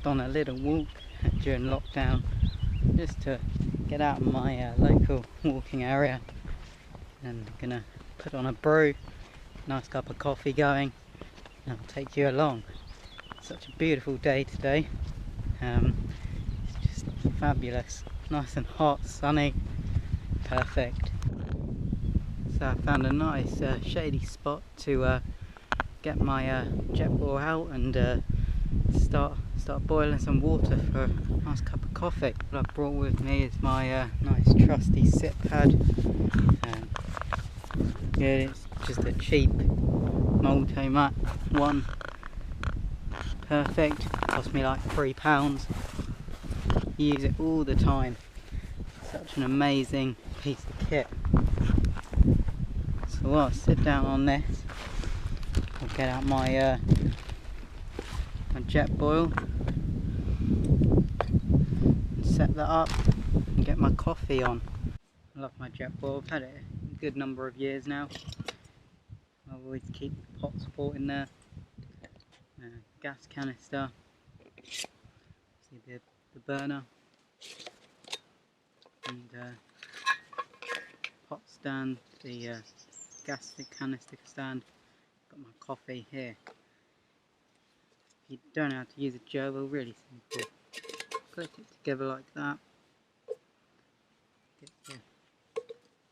just on a little walk during lockdown, just to get out of my local walking area, and I'm gonna put on a brew, nice cup of coffee going, and I'll take you along. Such a beautiful day today. It's just fabulous, nice and hot, sunny, perfect. So I found a nice shady spot to get my Jetboil out and start boiling some water for a nice cup of coffee. What I brought with me is my nice trusty sit pad. Yeah, it's just a cheap Multmat one. Perfect. Cost me like £3. Use it all the time. Such an amazing piece of kit. So I'll sit down on this. I'll get out my my Jetboil and set that up and get my coffee on. I love my Jetboil. I've had it a good number of years now. I always keep the pot support in there. Gas canister. See the burner. And pot stand, the gas canister stand. Got my coffee here. If you don't know how to use a Jetboil, really simple. Click it together like that. Get your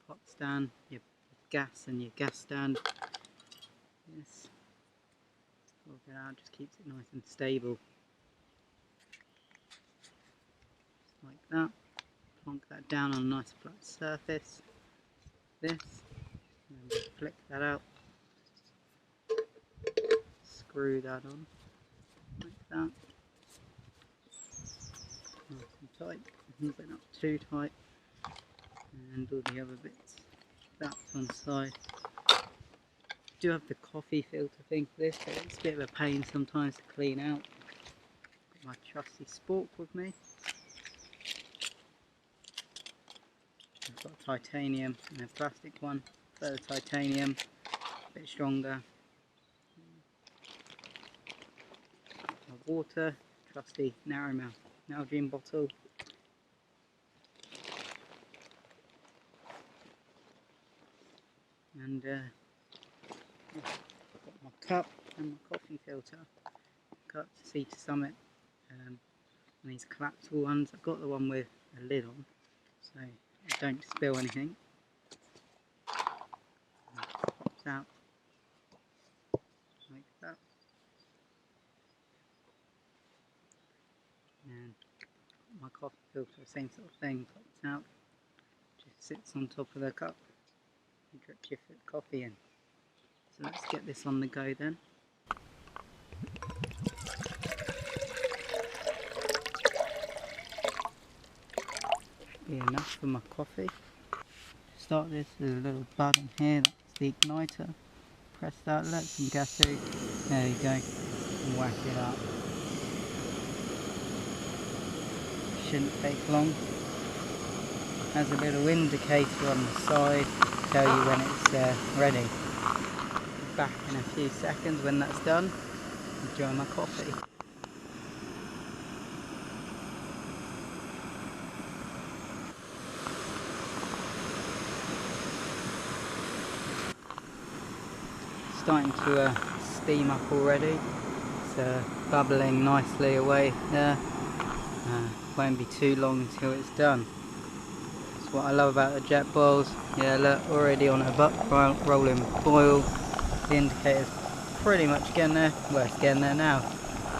pot stand, your gas and your gas stand. This. Work it out, just keeps it nice and stable. Just like that. Plonk that down on a nice flat surface. This. And then flick that out. Screw that on. Like that. Nice and tight, but not too tight. And all the other bits. That's on the side. I do have the coffee filter thing for this, but it's a bit of a pain sometimes to clean out. Got my trusty Spork with me. I've got a titanium and a plastic one. Further titanium, a bit stronger. My water, trusty narrow mouth Nalgene bottle. And I've got my cup and my coffee filter. Cup Sea to Summit. And these collapsible ones. I've got the one with a lid on, so I don't spill anything. And it pops out like that. And my coffee filter, same sort of thing, pops out. Just sits on top of the cup. You drip your coffee in. So let's get this on the go then. Should be enough for my coffee. To start this, there's a little button here, that's the igniter. Press that, let some gas out. There you go. And whack it up. Shouldn't take long. Has a little indicator on the side to tell you when it's ready. Back in a few seconds when that's done. Enjoy my coffee. Starting to steam up already. It's bubbling nicely away there. Won't be too long until it's done. That's what I love about the Jetboils. Yeah, look, already on a rolling boil. The indicator's pretty much getting there. Well, it's getting there now.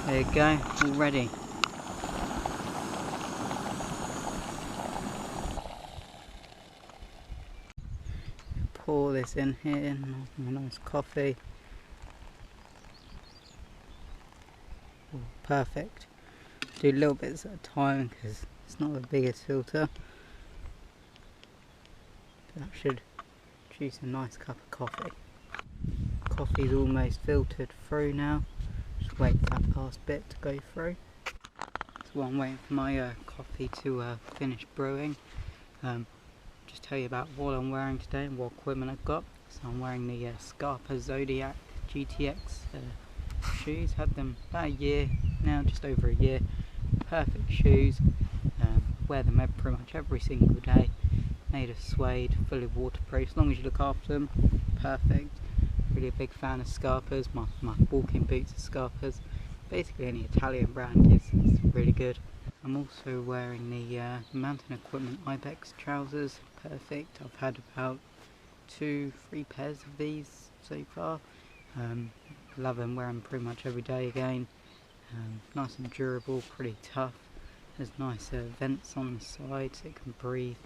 There you go, all ready. Pour this in here, a nice coffee. Ooh, perfect. Do little bits at a time because it's not the biggest filter. That should produce a nice cup of coffee. Coffee's almost filtered through now. Just wait for that last bit to go through. So I'm waiting for my coffee to finish brewing. Just tell you about what I'm wearing today and what equipment I've got. So I'm wearing the Scarpa Zodic GTX shoes. Had them about a year now, just over a year. perfect shoes. Wear them pretty much every single day. Made of suede, fully waterproof, as long as you look after them. Perfect. Really a big fan of Scarpas. My walking boots are Scarpas. Basically any Italian brand is really good. I'm also wearing the mountain equipment Icebrakes trousers. Perfect. I've had about 2-3 pairs of these so far. Love them, wear them pretty much every day again. Nice and durable, pretty tough. There's nice vents on the side so it can breathe.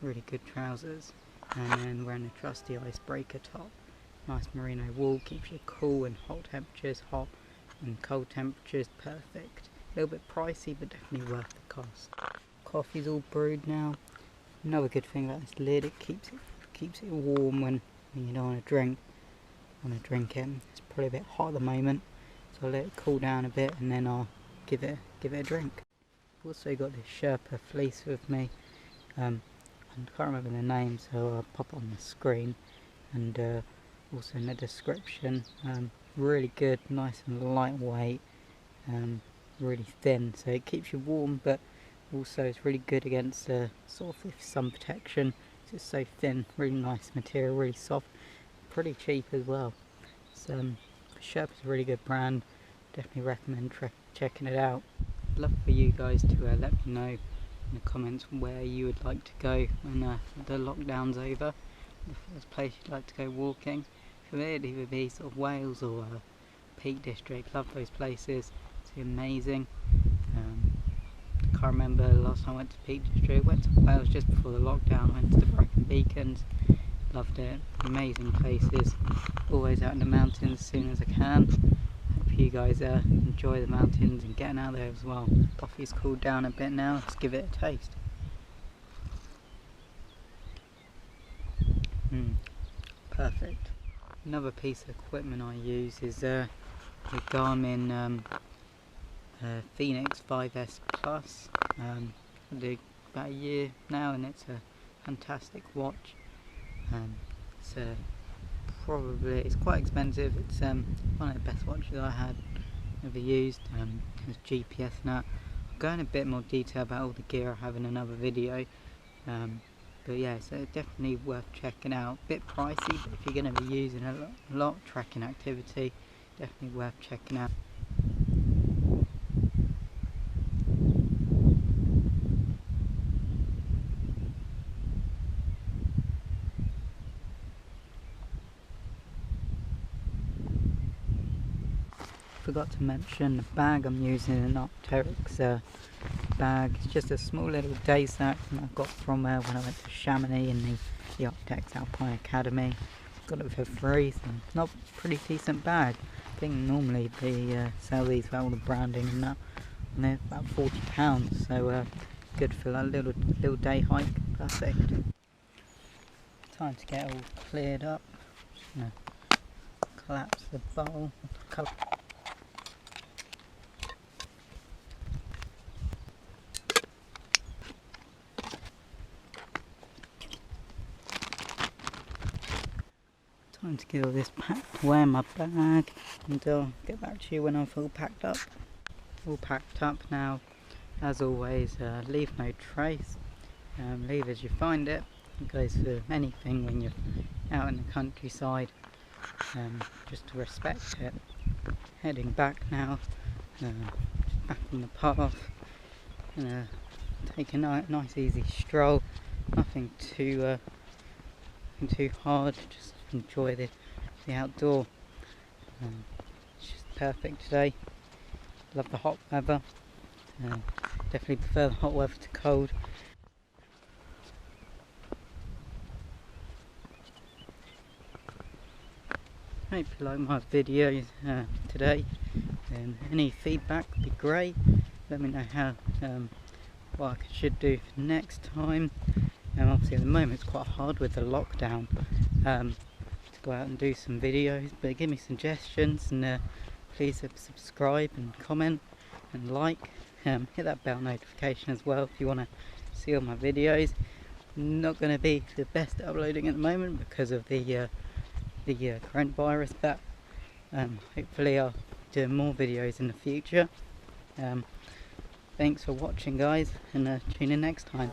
Really good trousers. And then wearing a trusty icebreaker top. Nice merino wool, keeps you cool in hot temperatures, hot and cold temperatures. Perfect. A little bit pricey, but definitely worth the cost. Coffee's all brewed now. Another good thing about this lid, it keeps it warm when you don't want to drink it. It's probably a bit hot at the moment, so I'll let it cool down a bit and then I'll give it a drink. I've also got this Sherpa fleece with me. I can't remember the name, so I'll pop it on the screen, and also in the description. Really good, nice and lightweight, really thin, so it keeps you warm, but also it's really good against sort of sun protection. It's just so thin, really nice material, really soft, pretty cheap as well. So Sherpa's a really good brand, definitely recommend checking it out. I'd love for you guys to let me know in the comments where you would like to go when the lockdown's over, the first place you'd like to go walking. For me it'd either be sort of Wales or Peak District. Love those places, it's amazing. I can't remember the last time I went to Peak District. Went to Wales just before the lockdown, went to the Broken Beacons, loved it, amazing places. Always out in the mountains as soon as I can. Hope you guys enjoy the mountains and getting out there as well. Coffee's cooled down a bit now, let's give it a taste. Perfect. Another piece of equipment I use is the Garmin Fenix 5S Plus. I did about a year now, and it's a fantastic watch. It's quite expensive. It's one of the best watches I had ever used. It's GPS now. I'll go in a bit more detail about all the gear I have in another video. But yeah, so definitely worth checking out. A bit pricey, but if you're going to be using a lot tracking activity, definitely worth checking out. Forgot to mention the bag I'm using, an Arc'teryx bag. It's just a small little day sack that I got from when I went to Chamonix in the Arc'teryx Alpine Academy. Got it for free, so it's not a pretty decent bag. I think normally they sell these with all the branding and that, and they're about £40, so good for that little day hike. Perfect. Time to get all cleared up. Just gonna collapse the bowl. Time to get all this packed away in my bag, and I'll get back to you when I've all packed up. All packed up now. As always, leave no trace. Leave as you find it. It goes for anything when you're out in the countryside. Just to respect it. Heading back now. Back on the path. Take a nice easy stroll. Nothing too hard. Just enjoy the outdoor. It's just perfect today. Love the hot weather. Definitely prefer the hot weather to cold. Hope you like my videos today, and any feedback would be great. Let me know how what I should do for next time. Obviously at the moment it's quite hard with the lockdown to go out and do some videos, but give me suggestions, and please subscribe and comment and like. Hit that bell notification as well if you want to see all my videos. Not going to be the best at uploading at the moment because of the coronavirus, but hopefully I'll do more videos in the future. Thanks for watching guys, and tune in next time.